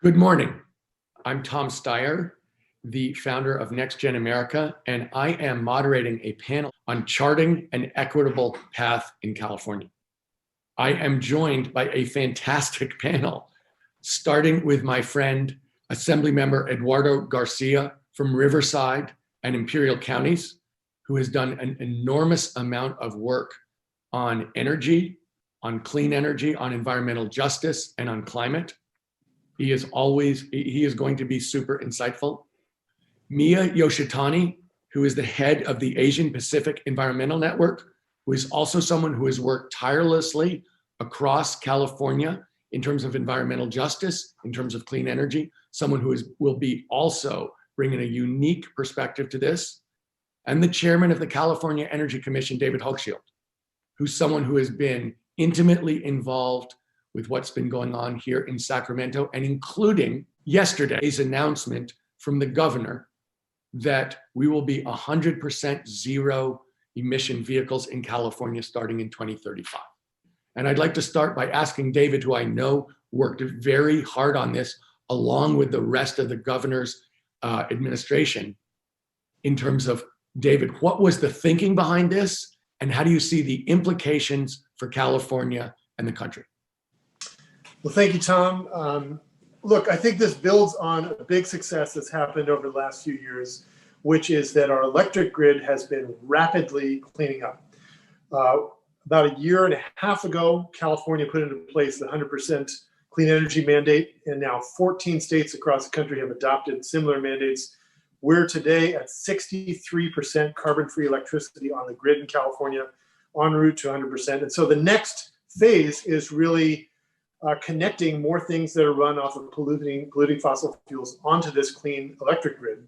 Good morning. I'm Tom Steyer, the founder of Next Gen America, and I am moderating a panel on charting an equitable path in California. I am joined by a fantastic panel, starting with my friend, Assemblymember Eduardo Garcia from Riverside and Imperial Counties, who has done an enormous amount of work on energy, on clean energy, on environmental justice, and on climate. He is going to be super insightful. Mia Yoshitani, who is the head of the Asian Pacific Environmental Network, who is also someone who has worked tirelessly across California in terms of environmental justice, in terms of clean energy, someone who will be also bringing a unique perspective to this. And the chairman of the California Energy Commission, David Hulkshield, who's someone who has been intimately involved with what's been going on here in Sacramento, and including yesterday's announcement from the governor that we will be 100% zero emission vehicles in California starting in 2035. And I'd like to start by asking David, who I know worked very hard on this, along with the rest of the governor's administration, in terms of, David, what was the thinking behind this, and how do you see the implications for California and the country? Well, thank you, Tom. Look, I think this builds on a big success that's happened over the last few years, which is that our electric grid has been rapidly cleaning up. About a year and a half ago, California put into place the 100% clean energy mandate, and now 14 states across the country have adopted similar mandates. We're today at 63% carbon-free electricity on the grid in California, en route to 100%. And so the next phase is really connecting more things that are run off of polluting fossil fuels onto this clean electric grid.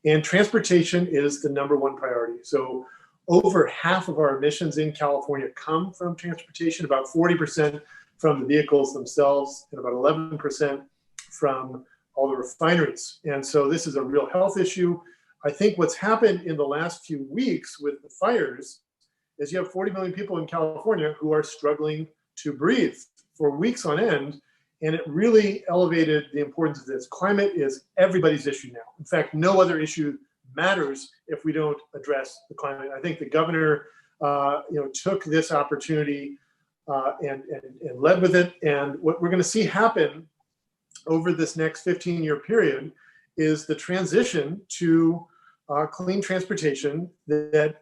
And transportation is the #1 priority. So over half of our emissions in California come from transportation, about 40% from the vehicles themselves, and about 11% from all the refineries. And so this is a real health issue. I think what's happened in the last few weeks with the fires is you have 40 million people in California who are struggling to breathe for weeks on end, and it really elevated the importance of this. Climate is everybody's issue now. In fact, no other issue matters if we don't address the climate. I think the governor, took this opportunity and led with it. And what we're going to see happen over this next 15-year period is the transition to clean transportation that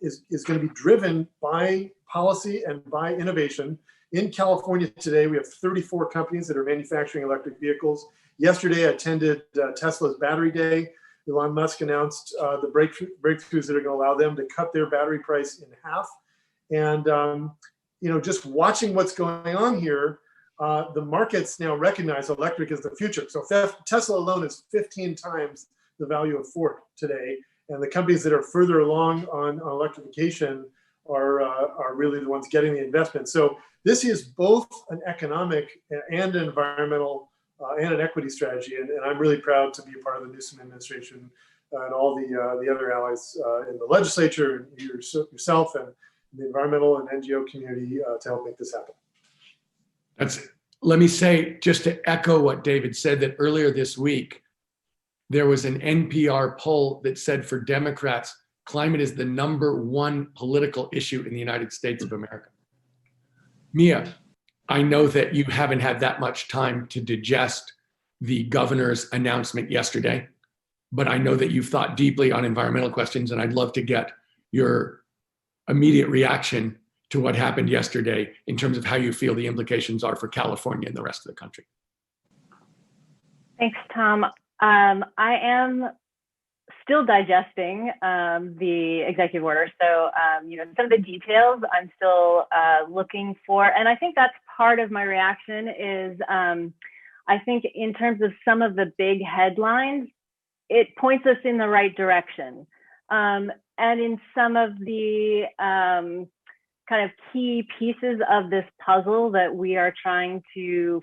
is going to be driven by policy and by innovation. In California today, we have 34 companies that are manufacturing electric vehicles. Yesterday, I attended Tesla's Battery Day. Elon Musk announced the breakthroughs that are going to allow them to cut their battery price in half. And just watching what's going on here, the markets now recognize electric is the future. So Tesla alone is 15 times the value of Ford today, and the companies that are further along on electrification are really the ones getting the investment. So this is both an economic and an environmental and an equity strategy, and I'm really proud to be a part of the Newsom administration and all the other allies in the legislature, and yourself and the environmental and NGO community to help make this happen. Let me say, just to echo what David said, that earlier this week, there was an NPR poll that said for Democrats, climate is the #1 political issue in the United States of America. Mia, I know that you haven't had that much time to digest the governor's announcement yesterday, but I know that you've thought deeply on environmental questions, and I'd love to get your immediate reaction to what happened yesterday in terms of how you feel the implications are for California and the rest of the country. Thanks, Tom. I am still digesting the executive order. So, some of the details I'm still looking for. And I think that's part of my reaction is, I think in terms of some of the big headlines, it points us in the right direction. And in some of the kind of key pieces of this puzzle that we are trying to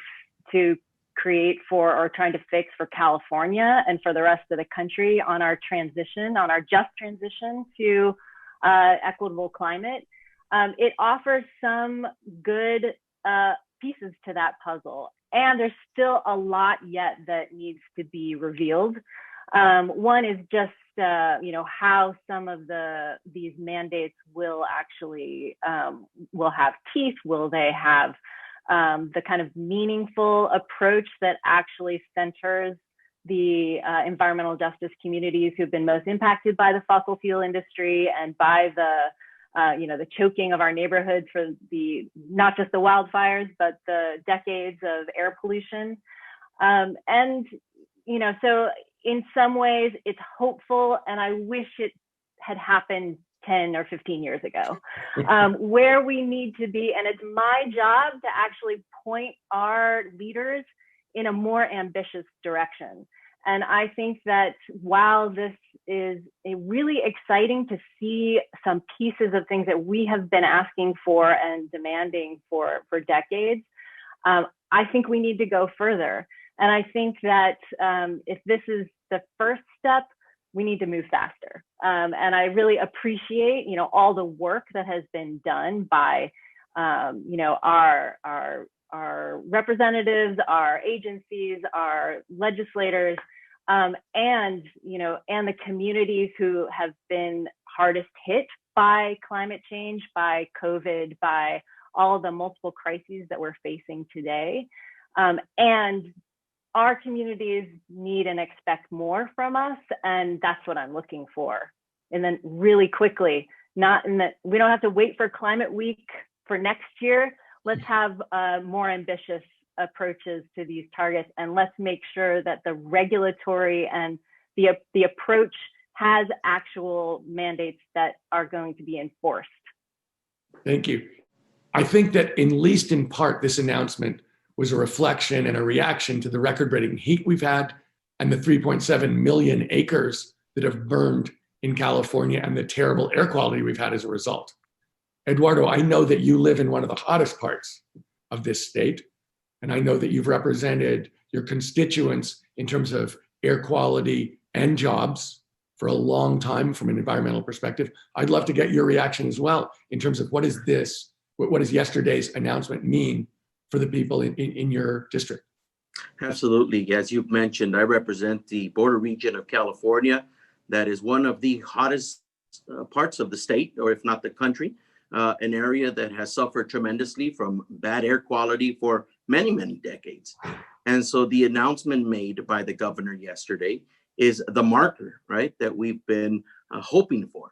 create for, or trying to fix for California and for the rest of the country on our transition, on our just transition to equitable climate, it offers some good pieces to that puzzle. and there's still a lot yet that needs to be revealed. One is just how some of these mandates will actually will have teeth. Will they have the kind of meaningful approach that actually centers the environmental justice communities who've been most impacted by the fossil fuel industry and by the choking of our neighborhoods for not just the wildfires, but the decades of air pollution. So in some ways it's hopeful, and I wish it had happened 10 or 15 years ago. Where we need to be, and it's my job to actually point our leaders in a more ambitious direction. And I think that while this is really exciting to see some pieces of things that we have been asking for and demanding for decades, I think we need to go further. And I think that if this is the first step, we need to move faster. And I really appreciate, all the work that has been done by, our representatives, our agencies, our legislators, and the communities who have been hardest hit by climate change, by COVID, by all of the multiple crises that we're facing today. And our communities need and expect more from us, and that's what I'm looking for. And then really quickly, not in that we don't have to wait for Climate Week for next year. Let's have more ambitious approaches to these targets, and let's make sure that the regulatory and the approach has actual mandates that are going to be enforced. Thank you. I think that at least in part, this announcement was a reflection and a reaction to the record-breaking heat we've had and the 3.7 million acres that have burned in California and the terrible air quality we've had as a result. Eduardo, I know that you live in one of the hottest parts of this state, and I know that you've represented your constituents in terms of air quality and jobs for a long time from an environmental perspective. I'd love to get your reaction as well in terms of what does yesterday's announcement mean for the people in your district? Absolutely. As you've mentioned, I represent the border region of California. That is one of the hottest parts of the state, or if not the country, an area that has suffered tremendously from bad air quality for many, many decades. And so the announcement made by the governor yesterday is the marker, right, that we've been hoping for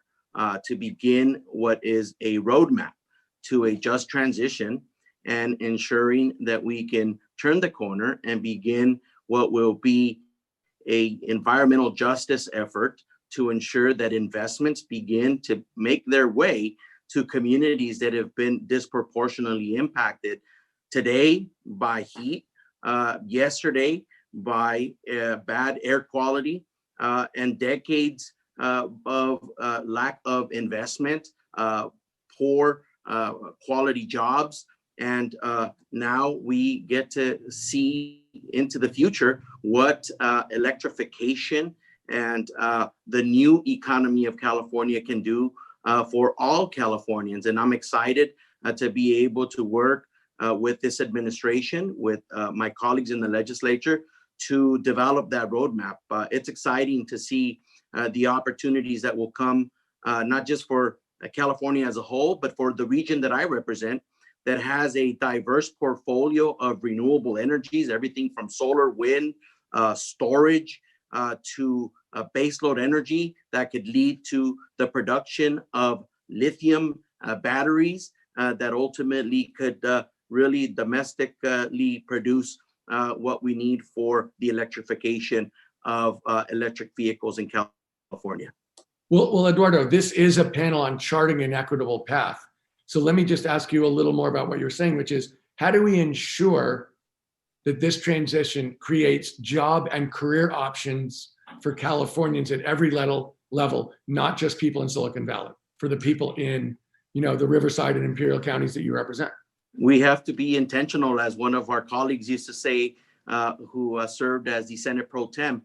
to begin what is a roadmap to a just transition and ensuring that we can turn the corner and begin what will be an environmental justice effort to ensure that investments begin to make their way to communities that have been disproportionately impacted today by heat, yesterday by bad air quality, and decades of lack of investment, poor quality jobs. And now we get to see into the future what electrification and the new economy of California can do for all Californians. And I'm excited to be able to work with this administration, with my colleagues in the legislature, to develop that roadmap. It's exciting to see the opportunities that will come, not just for California as a whole, but for the region that I represent, that has a diverse portfolio of renewable energies, everything from solar, wind, storage, to baseload energy that could lead to the production of lithium batteries that ultimately could really domestically produce what we need for the electrification of electric vehicles in California. Well, Eduardo, this is a panel on charting an equitable path. So let me just ask you a little more about what you're saying, which is, how do we ensure that this transition creates job and career options for Californians at every level, not just people in Silicon Valley, for the people in, the Riverside and Imperial counties that you represent? We have to be intentional, as one of our colleagues used to say, who served as the Senate Pro Tem.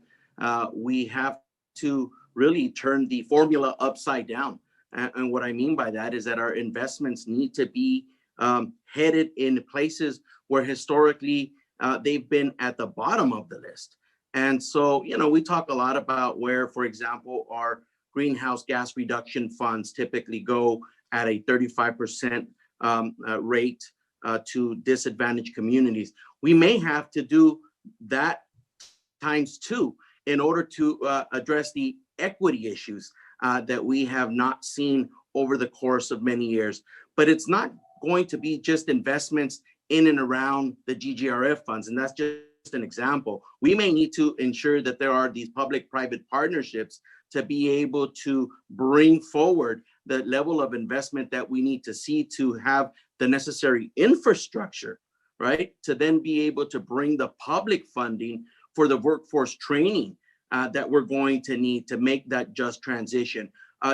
We have to really turn the formula upside down. And what I mean by that is that our investments need to be headed in places where historically they've been at the bottom of the list. And so, we talk a lot about where, for example, our greenhouse gas reduction funds typically go at a 35% rate to disadvantaged communities. We may have to do that times two in order to address the equity issues that we have not seen over the course of many years. But it's not going to be just investments in and around the GGRF funds, and that's just an example. We may need to ensure that there are these public-private partnerships to be able to bring forward the level of investment that we need to see to have the necessary infrastructure, right? To then be able to bring the public funding for the workforce training that we're going to need to make that just transition.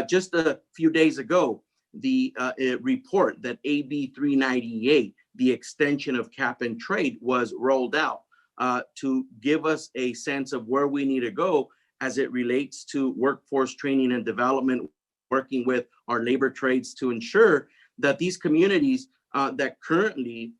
Just a few days ago, the report that AB 398, the extension of cap and trade, was rolled out to give us a sense of where we need to go as it relates to workforce training and development, working with our labor trades to ensure that these communities that currently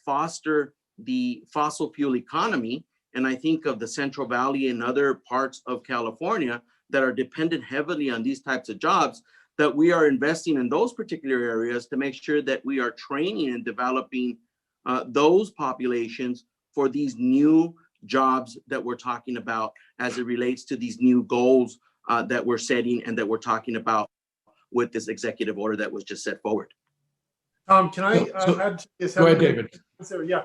foster the fossil fuel economy, and I think of the Central Valley and other parts of California that are dependent heavily on these types of jobs, that we are investing in those particular areas to make sure that we are training and developing those populations for these new jobs that we're talking about as it relates to these new goals that we're setting and that we're talking about with this executive order that was just set forward. Can I add to this? Go ahead, David. Yeah.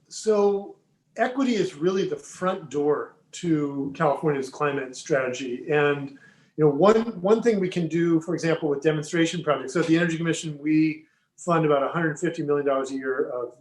So equity is really the front door to California's climate strategy. And one thing we can do, for example, with demonstration projects. So at the Energy Commission, we fund about $150 million a year of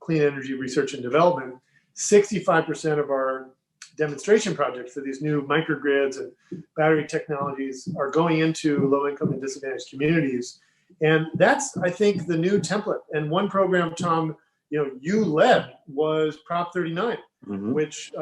clean energy research and development. 65% of our demonstration projects for these new microgrids and battery technologies are going into low-income and disadvantaged communities. And that's, I think, the new template. And one program, Tom, you led was Prop 39, which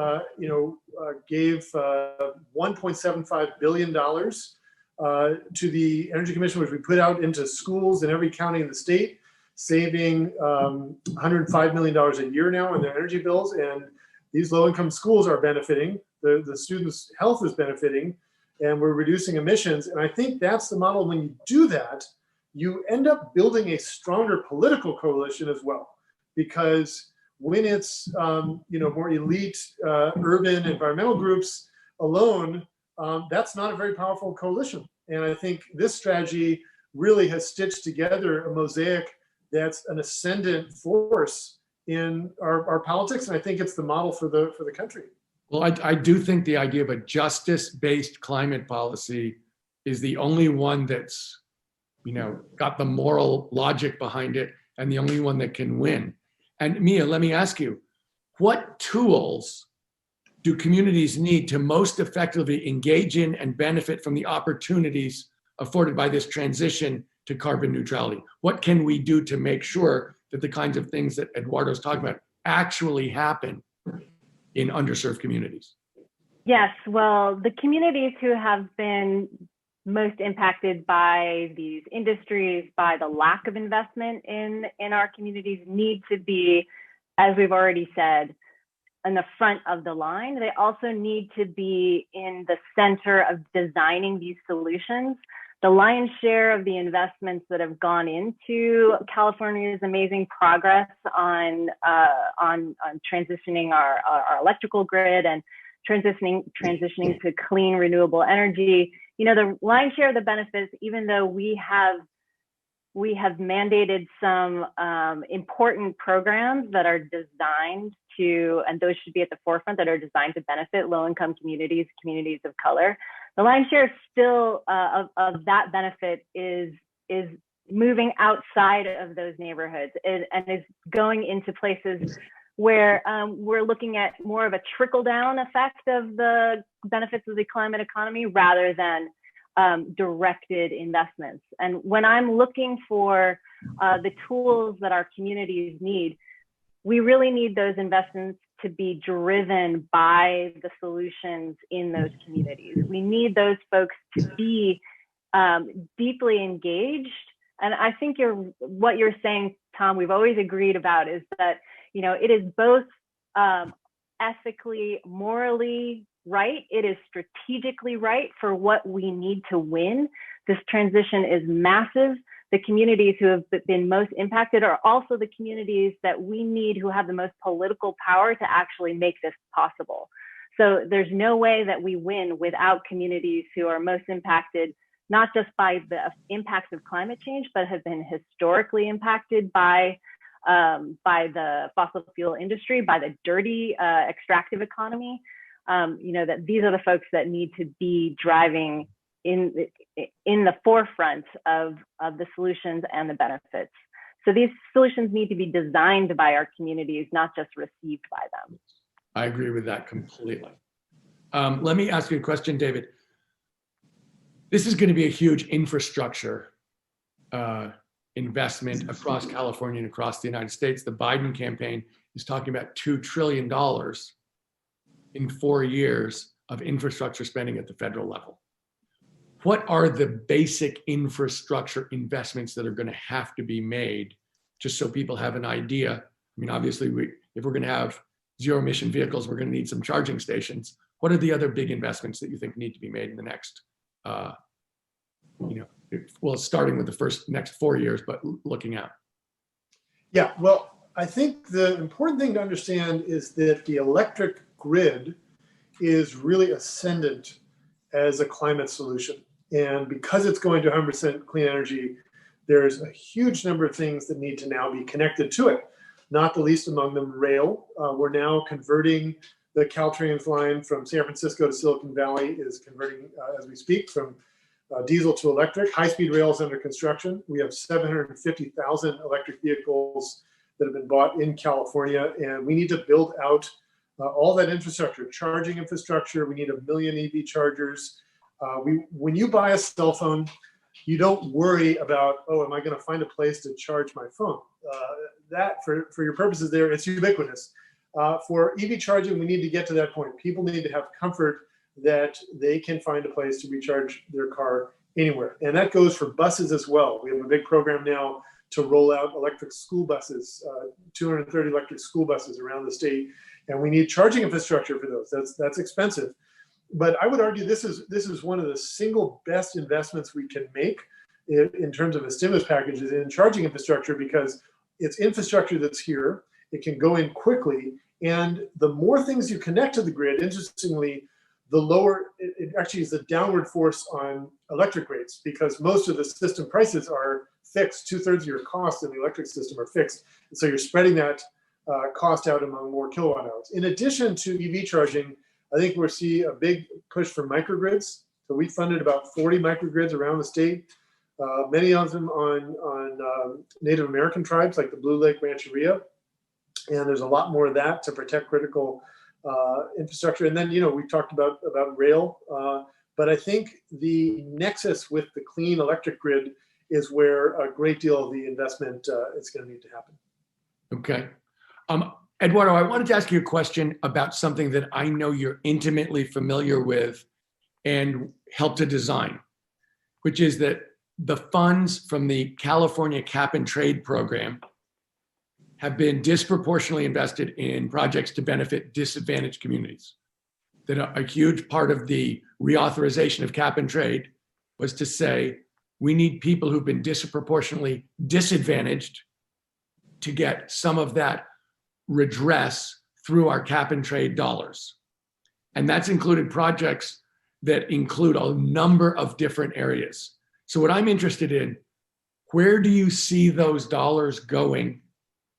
gave $1.75 billion to the Energy Commission, which we put out into schools in every county in the state, saving $105 million a year now in their energy bills. And these low-income schools are benefiting. The students' health is benefiting, and we're reducing emissions. And I think that's the model. When you do that, you end up building a stronger political coalition as well. Because when it's more elite urban environmental groups alone, that's not a very powerful coalition. And I think this strategy really has stitched together a mosaic that's an ascendant force in our politics, and I think it's the model for the country. Well, I do think the idea of a justice-based climate policy is the only one that's got the moral logic behind it, and the only one that can win. And Mia, let me ask you, what tools do communities need to most effectively engage in and benefit from the opportunities afforded by this transition to carbon neutrality? What can we do to make sure that the kinds of things that Eduardo's talking about actually happen in underserved communities? Yes, well, the communities who have been most impacted by these industries, by the lack of investment in our communities, need to be, as we've already said, in the front of the line. They also need to be in the center of designing these solutions. The lion's share of the investments that have gone into California's amazing progress on transitioning our electrical grid and transitioning to clean renewable energy. The lion's share of the benefits, even though we have mandated some important programs that are designed to, and those should be at the forefront, that are designed to benefit low-income communities, communities of color. The lion's share still of that benefit is moving outside of those neighborhoods and is going into places where we're looking at more of a trickle-down effect of the benefits of the climate economy rather than directed investments. And when I'm looking for the tools that our communities need, we really need those investments to be driven by the solutions in those communities. We need those folks to be deeply engaged. And I think what you're saying, Tom, we've always agreed about is that it is both ethically, morally right. It is strategically right for what we need to win. This transition is massive. The communities who have been most impacted are also the communities that we need, who have the most political power to actually make this possible. So there's no way that we win without communities who are most impacted, not just by the impacts of climate change, but have been historically impacted by the fossil fuel industry, by the dirty extractive economy. That these are the folks that need to be driving in the forefront of the solutions and the benefits. So these solutions need to be designed by our communities, not just received by them. I agree with that completely. Let me ask you a question, David. This is going to be a huge infrastructure investment across California and across the United States. The Biden campaign is talking about $2 trillion in 4 years of infrastructure spending at the federal level. What are the basic infrastructure investments that are going to have to be made, just so people have an idea? I mean, obviously, if we're going to have zero emission vehicles, we're going to need some charging stations. What are the other big investments that you think need to be made in the next, starting with the next 4 years, but looking out? Yeah, well, I think the important thing to understand is that the electric grid is really ascendant as a climate solution. And because it's going to 100% clean energy, there's a huge number of things that need to now be connected to it, not the least among them rail. We're now converting the Caltrains line from San Francisco to Silicon Valley is converting as we speak from diesel to electric. High-speed rail is under construction. We have 750,000 electric vehicles that have been bought in California, and we need to build out all that infrastructure, charging infrastructure. We need 1 million EV chargers. When you buy a cell phone, you don't worry about, am I going to find a place to charge my phone? That, for your purposes there, it's ubiquitous. For EV charging, we need to get to that point. People need to have comfort that they can find a place to recharge their car anywhere. And that goes for buses as well. We have a big program now to roll out electric school buses, 230 electric school buses around the state. And we need charging infrastructure for those. That's expensive. But I would argue this is one of the single best investments we can make in terms of a stimulus package is in charging infrastructure, because it's infrastructure that's here. It can go in quickly. And the more things you connect to the grid, interestingly, the lower, it actually is a downward force on electric rates, because most of the system prices are fixed. 2/3 of your costs in the electric system are fixed. And so you're spreading that cost out among more kilowatt hours. In addition to EV charging, I think we'll see a big push for microgrids. So we funded about 40 microgrids around the state, many of them on Native American tribes like the Blue Lake Rancheria. And there's a lot more of that to protect critical infrastructure. And then, we talked about rail, but I think the nexus with the clean electric grid is where a great deal of the investment is going to need to happen. Okay. Eduardo, I wanted to ask you a question about something that I know you're intimately familiar with and helped to design, which is that the funds from the California Cap and Trade program have been disproportionately invested in projects to benefit disadvantaged communities. That a huge part of the reauthorization of Cap and Trade was to say, we need people who've been disproportionately disadvantaged to get some of that redress through our Cap and Trade dollars. And that's included projects that include a number of different areas. So what I'm interested in, where do you see those dollars going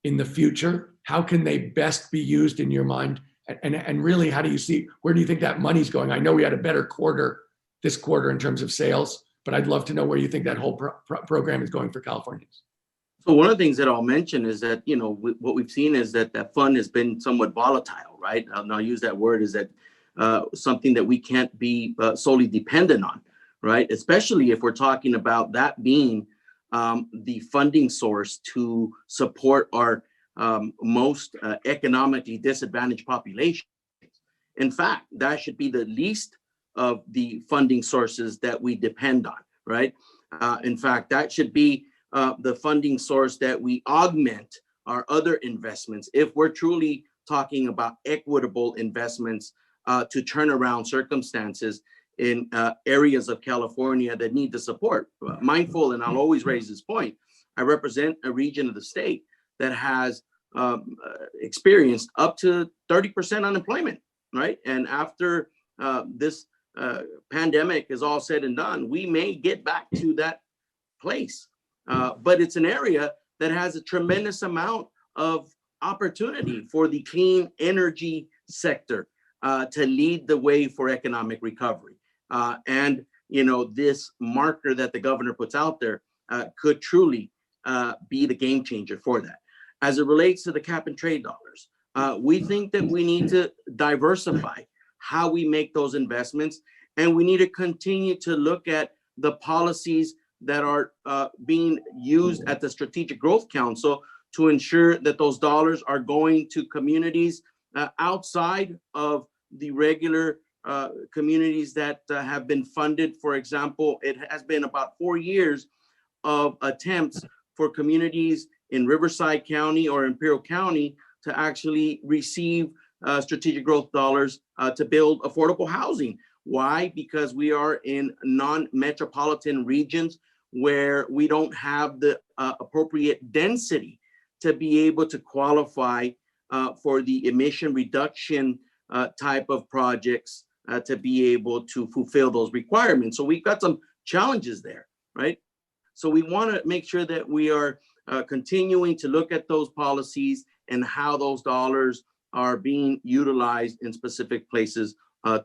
in the future? How can they best be used in your mind? And really, how do you see, where do you think that money's going? I know we had a better quarter this quarter in terms of sales, but I'd love to know where you think that whole program is going for Californians. So one of the things that I'll mention is that, what we've seen is that fund has been somewhat volatile, right? And I'll use that word, is that something that we can't be solely dependent on, right? Especially if we're talking about that being the funding source to support our most economically disadvantaged populations. In fact, that should be the least of the funding sources that we depend on, right? In fact, that should be the funding source that we augment our other investments, if we're truly talking about equitable investments to turn around circumstances in areas of California that need the support. Mindful, and I'll always raise this point, I represent a region of the state that has experienced up to 30% unemployment, right? And after this pandemic is all said and done, we may get back to that place. But it's an area that has a tremendous amount of opportunity for the clean energy sector to lead the way for economic recovery. And, this marker that the governor puts out there could truly be the game changer for that. As it relates to the cap and trade dollars, we think that we need to diversify how we make those investments, and we need to continue to look at the policies that are being used at the Strategic Growth Council to ensure that those dollars are going to communities outside of the regular communities that have been funded. For example, it has been about 4 years of attempts for communities in Riverside County or Imperial County to actually receive strategic growth dollars to build affordable housing. Why? Because we are in non-metropolitan regions where we don't have the appropriate density to be able to qualify for the emission reduction type of projects to be able to fulfill those requirements. So we've got some challenges there, right? So we want to make sure that we are continuing to look at those policies and how those dollars are being utilized in specific places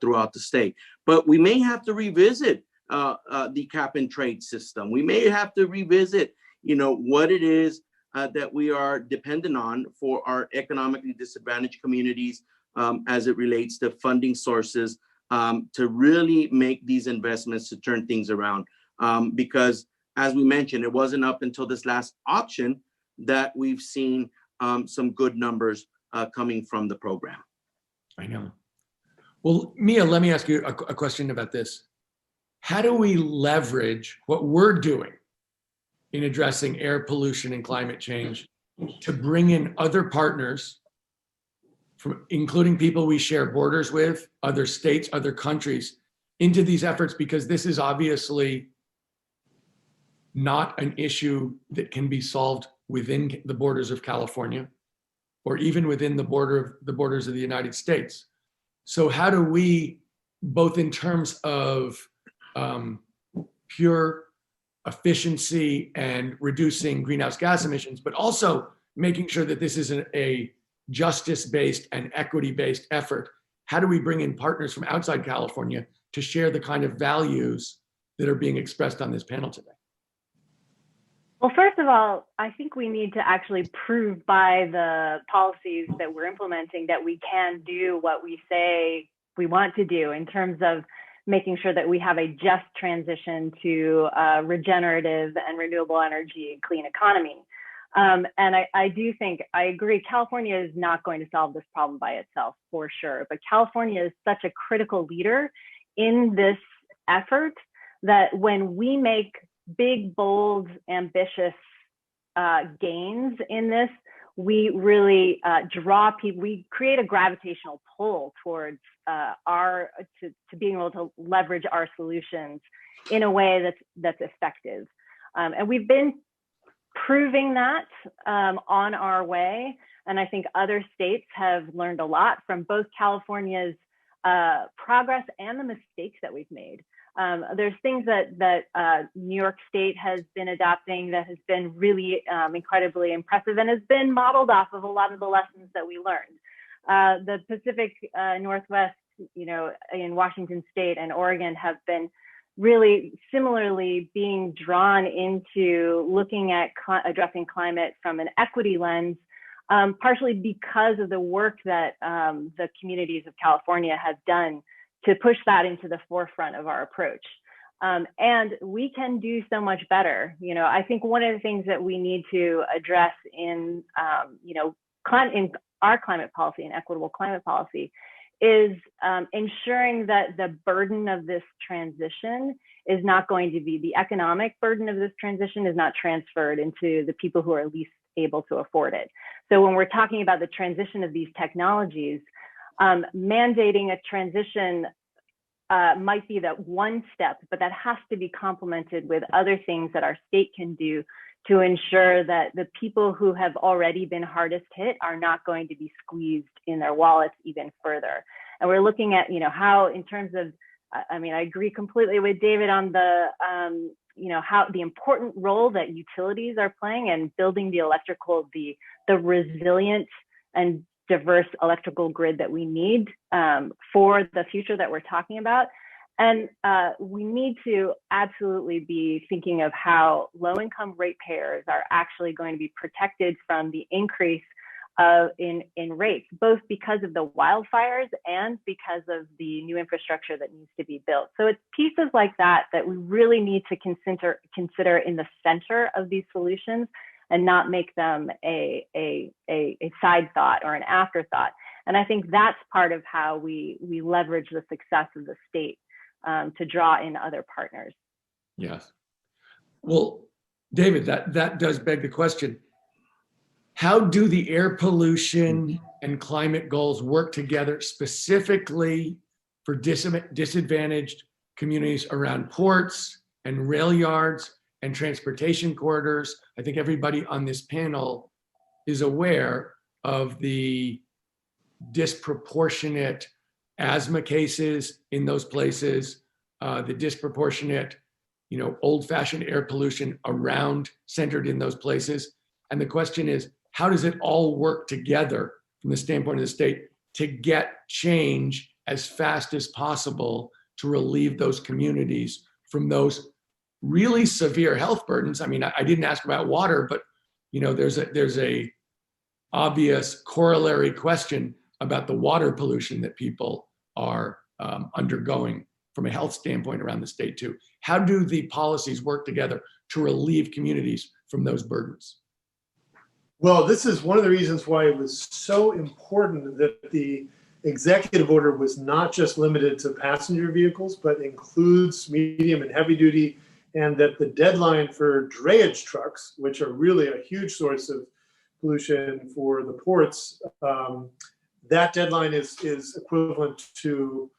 throughout the state. But we may have to revisit the cap and trade system. We may have to revisit, what it is that we are dependent on for our economically disadvantaged communities as it relates to funding sources to really make these investments to turn things around. Because as we mentioned, it wasn't up until this last auction that we've seen some good numbers coming from the program. I know. Well, Mia, let me ask you a question about this. How do we leverage what we're doing in addressing air pollution and climate change to bring in other partners, including people we share borders with, other states, other countries, into these efforts? Because this is obviously not an issue that can be solved within the borders of California or even within the borders of the United States. So how do we, both in terms of pure efficiency and reducing greenhouse gas emissions, but also making sure that this is a justice-based and equity-based effort, how do we bring in partners from outside California to share the kind of values that are being expressed on this panel today? Well, first of all, I think we need to actually prove by the policies that we're implementing that we can do what we say we want to do in terms of making sure that we have a just transition to regenerative and renewable energy and clean economy. And I do think, I agree, California is not going to solve this problem by itself, for sure. But California is such a critical leader in this effort that when we make big, bold, ambitious gains in this, we really draw people, we create a gravitational pull towards to being able to leverage our solutions in a way that's effective. And we've been proving that on our way. And I think other states have learned a lot from both California's progress and the mistakes that we've made. There's things that New York State has been adopting that has been really incredibly impressive and has been modeled off of a lot of the lessons that we learned. The Pacific Northwest, in Washington State and Oregon have been really similarly being drawn into looking at addressing climate from an equity lens, partially because of the work that the communities of California have done to push that into the forefront of our approach. And we can do so much better. I think one of the things that we need to address in, in our climate policy and equitable climate policy is ensuring that the burden of this transition is not going to be, the economic burden of this transition is not transferred into the people who are least able to afford it. So when we're talking about the transition of these technologies, mandating a transition might be that one step, but that has to be complemented with other things that our state can do to ensure that the people who have already been hardest hit are not going to be squeezed in their wallets even further. And we're looking at, how in terms of, I agree completely with David on the, how the important role that utilities are playing in building the the resilient and diverse electrical grid that we need for the future that we're talking about. And we need to absolutely be thinking of how low-income ratepayers are actually going to be protected from the increase in rates, both because of the wildfires and because of the new infrastructure that needs to be built. So it's pieces like that that we really need to consider in the center of these solutions and not make them a side thought or an afterthought. And I think that's part of how we leverage the success of the state to draw in other partners. Yes. Well, David, that does beg the question. How do the air pollution and climate goals work together specifically for disadvantaged communities around ports and rail yards and transportation corridors? I think everybody on this panel is aware of the disproportionate asthma cases in those places, the disproportionate, old-fashioned air pollution centered in those places. And the question is, how does it all work together from the standpoint of the state to get change as fast as possible to relieve those communities from those really severe health burdens? I didn't ask about water, but there's a obvious corollary question about the water pollution that people are undergoing from a health standpoint around the state too. How do the policies work together to relieve communities from those burdens? Well, this is one of the reasons why it was so important that the executive order was not just limited to passenger vehicles, but includes medium and heavy duty, and that the deadline for drayage trucks, which are really a huge source of pollution for the ports, that deadline is equivalent to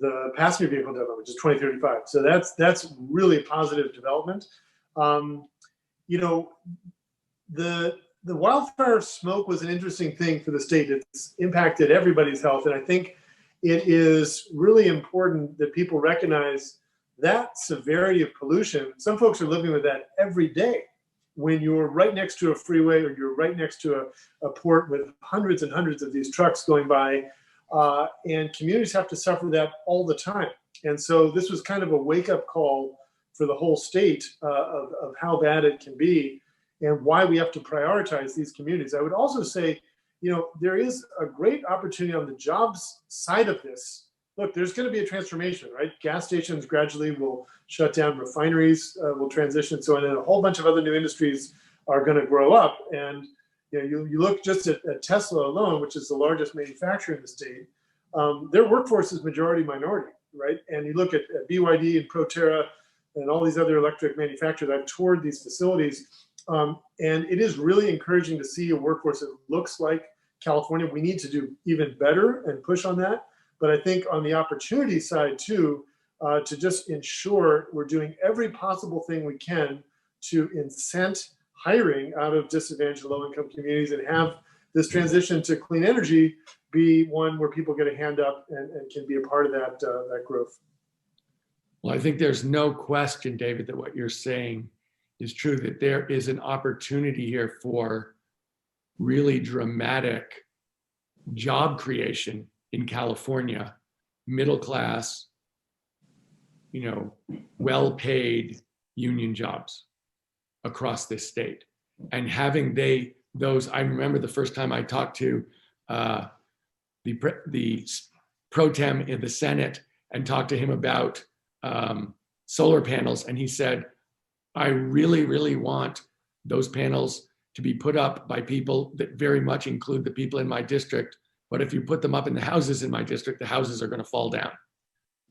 the passenger vehicle deadline, which is 2035. So that's really a positive development. The wildfire smoke was an interesting thing for the state. It's impacted everybody's health. And I think it is really important that people recognize that severity of pollution. Some folks are living with that every day. When you're right next to a freeway or you're right next to a port with hundreds and hundreds of these trucks going by, and communities have to suffer that all the time. And so this was kind of a wake-up call for the whole state of how bad it can be and why we have to prioritize these communities. I would also say, there is a great opportunity on the jobs side of this. Look, there's going to be a transformation, right? Gas stations gradually will shut down, refineries will transition, and then a whole bunch of other new industries are going to grow up. And you look just at Tesla alone, which is the largest manufacturer in the state, their workforce is majority minority, right? And you look at BYD and Proterra and all these other electric manufacturers. I've toured these facilities. And it is really encouraging to see a workforce that looks like California. We need to do even better and push on that. But I think on the opportunity side too, to just ensure we're doing every possible thing we can to incent hiring out of disadvantaged low-income communities and have this transition to clean energy be one where people get a hand up and can be a part of that growth. Well, I think there's no question, David, that what you're saying is true, that there is an opportunity here for really dramatic job creation in California, middle class, well-paid union jobs across this state. And having I remember the first time I talked to the pro tem in the Senate and talked to him about solar panels, and he said, I really, really want those panels to be put up by people that very much include the people in my district. But if you put them up in the houses in my district, the houses are going to fall down.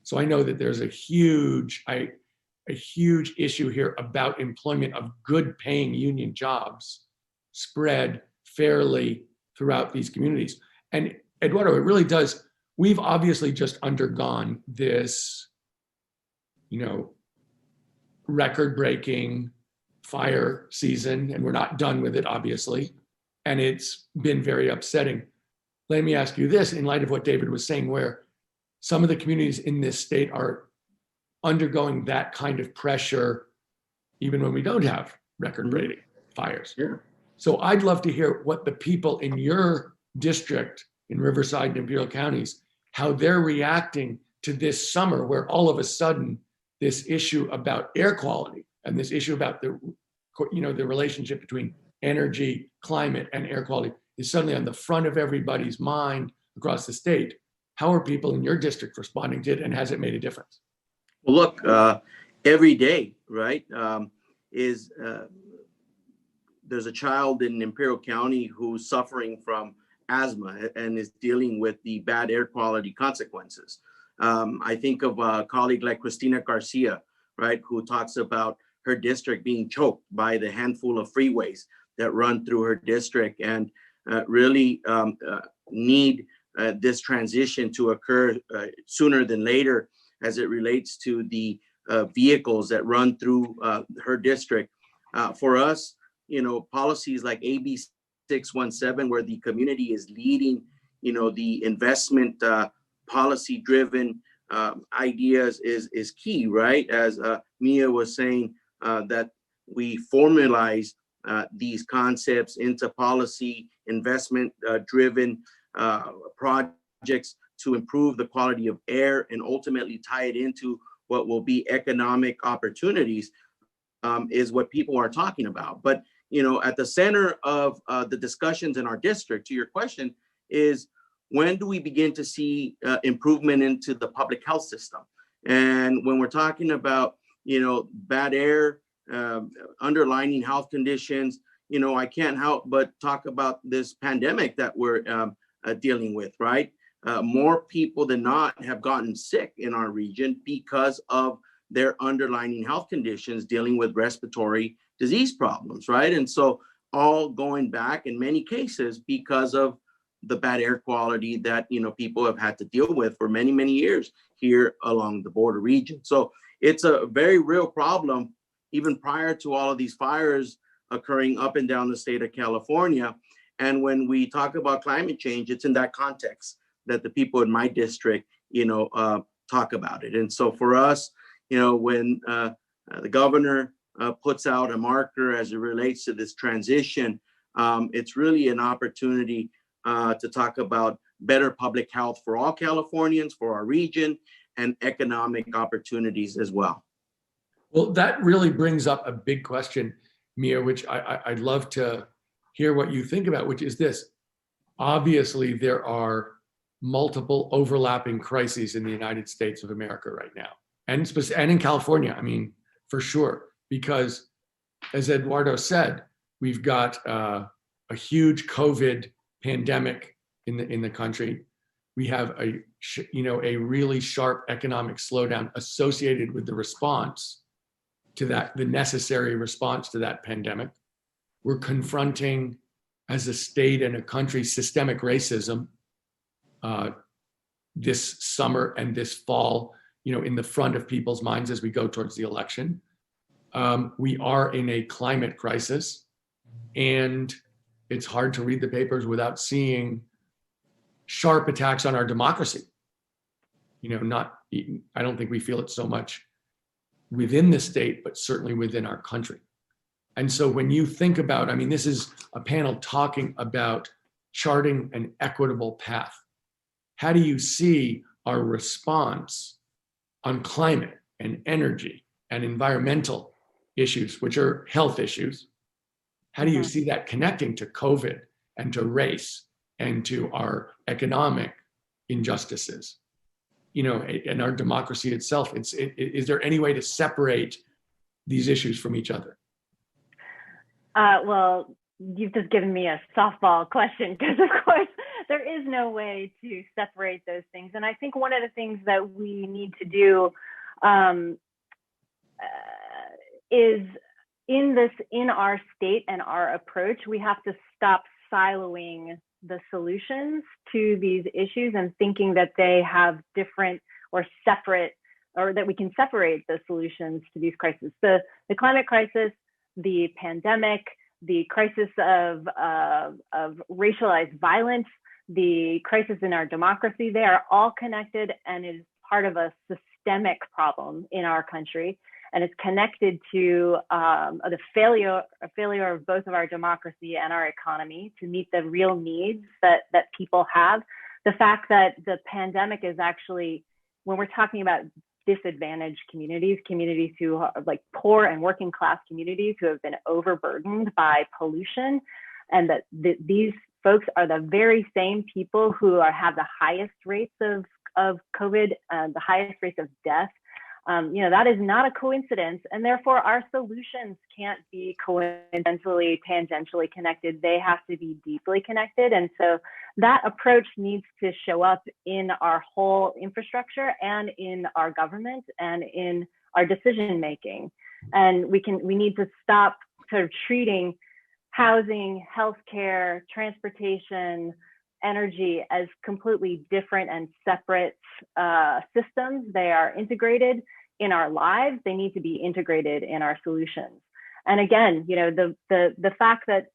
So I know that there's a huge issue here about employment of good paying union jobs spread fairly throughout these communities. And Eduardo, it really does. We've obviously just undergone this, record-breaking fire season, and we're not done with it, obviously. And it's been very upsetting. Let me ask you this, in light of what David was saying, where some of the communities in this state are undergoing that kind of pressure, even when we don't have record-breaking fires. Yeah. So I'd love to hear what the people in your district in Riverside and Imperial counties, how they're reacting to this summer, where all of a sudden this issue about air quality and this issue about the relationship between energy, climate, and air quality is suddenly on the front of everybody's mind across the state. How are people in your district responding to it, and has it made a difference? Well, look, every day, right, there's a child in Imperial County who's suffering from asthma and is dealing with the bad air quality consequences. I think of a colleague like Cristina Garcia, right, who talks about her district being choked by the handful of freeways that run through her district, and really need this transition to occur sooner than later as it relates to the vehicles that run through her district. For us, policies like AB 617, where the community is leading, the investment policy-driven ideas is key, right? As Mia was saying, that we formalize these concepts into policy, investment-driven projects to improve the quality of air and ultimately tie it into what will be economic opportunities, is what people are talking about. But, at the center of the discussions in our district, to your question, is when do we begin to see improvement into the public health system? And when we're talking about, bad air, underlying health conditions, I can't help but talk about this pandemic that we're dealing with, right? More people than not have gotten sick in our region because of their underlying health conditions dealing with respiratory disease problems, right? And so all going back in many cases because of the bad air quality that, people have had to deal with for many, many years here along the border region. So it's a very real problem, even prior to all of these fires occurring up and down the state of California. And when we talk about climate change, it's in that context that the people in my district, talk about it. And so for us, when the governor puts out a marker as it relates to this transition, it's really an opportunity to talk about better public health for all Californians, for our region, and economic opportunities as well. Well, that really brings up a big question, Mia, which I'd love to hear what you think about, which is this. Obviously, there are multiple overlapping crises in the United States of America right now, and in California, for sure, because as Eduardo said, we've got a huge COVID pandemic in the country. We have a really sharp economic slowdown associated with the response to that, the necessary response to that pandemic. We're confronting, as a state and a country, systemic racism this summer and this fall, in the front of people's minds as we go towards the election. We are in a climate crisis, and it's hard to read the papers without seeing sharp attacks on our democracy. I don't think we feel it so much within the state, but certainly within our country. And so when you think about, this is a panel talking about charting an equitable path. How do you see our response on climate and energy and environmental issues, which are health issues? How do you see that connecting to COVID and to race and to our economic injustices, and our democracy itself? Is there any way to separate these issues from each other? Well, you've just given me a softball question, because of course there is no way to separate those things. And I think one of the things that we need to do is in our state and our approach, we have to stop siloing the solutions to these issues and thinking that they have different or separate, or that we can separate the solutions to these crises. The climate crisis, the pandemic, the crisis of racialized violence, the crisis in our democracy, they are all connected and is part of a systemic problem in our country. And it's connected to the failure of both of our democracy and our economy to meet the real needs that people have. The fact that the pandemic is actually, when we're talking about disadvantaged communities who are like poor and working class communities who have been overburdened by pollution, and that these folks are the very same people who have the highest rates of COVID, the highest rates of death. That is not a coincidence, and therefore our solutions can't be coincidentally, tangentially connected. They have to be deeply connected. And so that approach needs to show up in our whole infrastructure and in our government and in our decision making. And we need to stop sort of treating housing, healthcare, transportation, energy as completely different and separate systems. They are integrated in our lives. They need to be integrated in our solutions. And again, the fact that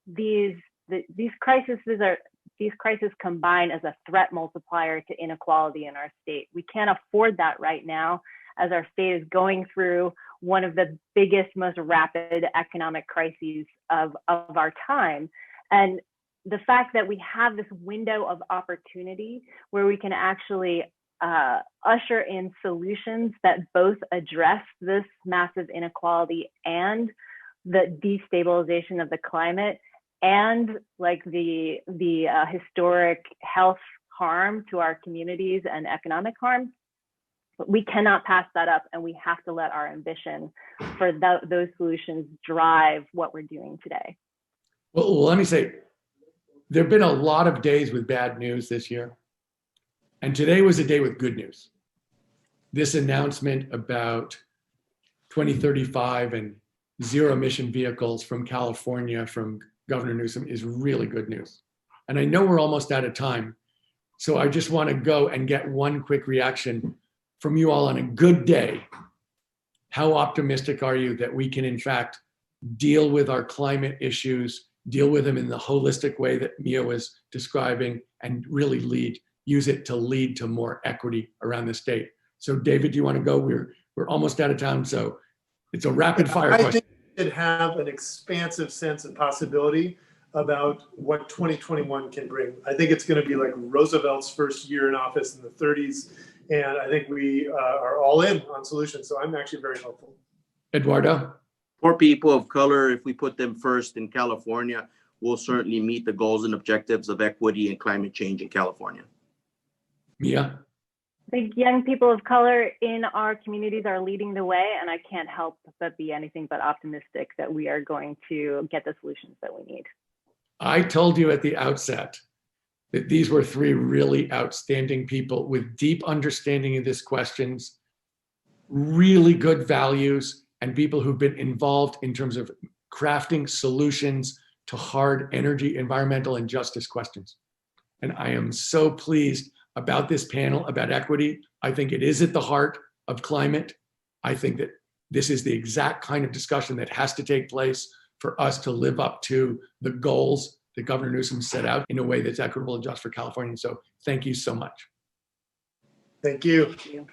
these crises combine as a threat multiplier to inequality in our state. We can't afford that right now, as our state is going through one of the biggest, most rapid economic crises of our time. And the fact that we have this window of opportunity where we can actually usher in solutions that both address this massive inequality and the destabilization of the climate and like the historic health harm to our communities and economic harm. We cannot pass that up, and we have to let our ambition for those solutions drive what we're doing today. Well, let me say, there have been a lot of days with bad news this year, and today was a day with good news. This announcement about 2035 and zero emission vehicles from California from Governor Newsom is really good news. And I know we're almost out of time, so I just want to go and get one quick reaction from you all on a good day. How optimistic are you that we can in fact deal with our climate issues, deal with them in the holistic way that Mia was describing, and really use it to lead to more equity around the state? So David, do you want to go? We're almost out of time, so it's a rapid fire question. I think we should have an expansive sense of possibility about what 2021 can bring. I think it's going to be like Roosevelt's first year in office in the 30s. And I think we are all in on solutions. So I'm actually very hopeful. Eduardo? Poor people of color, if we put them first in California, will certainly meet the goals and objectives of equity and climate change in California. Mia? I think young people of color in our communities are leading the way, and I can't help but be anything but optimistic that we are going to get the solutions that we need. I told you at the outset that these were three really outstanding people with deep understanding of these questions, really good values, and people who've been involved in terms of crafting solutions to hard energy, environmental, and justice questions. And I am so pleased about this panel about equity. I think it is at the heart of climate. I think that this is the exact kind of discussion that has to take place for us to live up to the goals that Governor Newsom set out in a way that's equitable and just for California. So thank you so much. Thank you. Thank you.